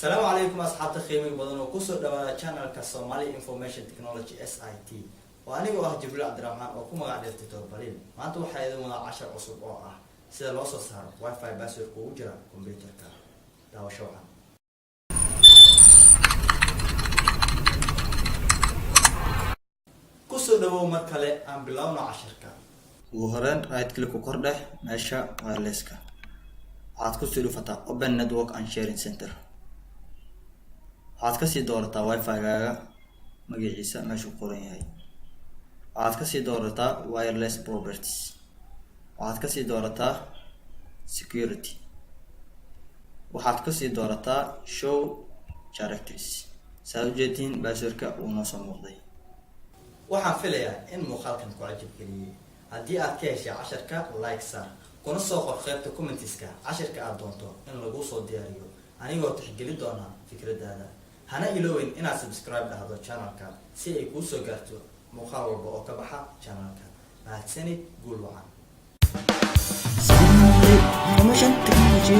السلام عليكم أصحاب تخيمي بدن وكسر دوا channel كصومالي information technology SIT وأنا جواه جبريل عبد الرحمن وكم قاعد يفتتور بليل ما أنتوا حيدون 10 عصب أو سيدا لوصل صار واي فاي باسور كوجرا كمبيوتر كا داو شوعا كسر دوا مركلة أم بلاونا 10 كا وهران رايت كليك وكرده ماشى وايرلسكا عاد كسر فتا open network and sharing center waxaad ka sii doorataa wifi-gaaga magaciisa meesha uu qoran yahay waxaad ka sii doorataa wireless properties waxaad ka sii doorataa security waxaad ka sii doorataa show characters saa u jeedin passwordka uu noo soo muuqday waxaan filayaa in muuqaalkan ku cajab geliyay haddii aad ka heshay casharka like saar kuna soo qor qaybta commentiska casharka aad doonto in lagu soo diyaariyo anigoo tixgelin doona fikradaada hana ilowin inaad subscribe dhahdo channelka si ay kuu soo gaarto muuqaal walba oo ka baxa channelka mahadsanid guul wacan Somali Information Technology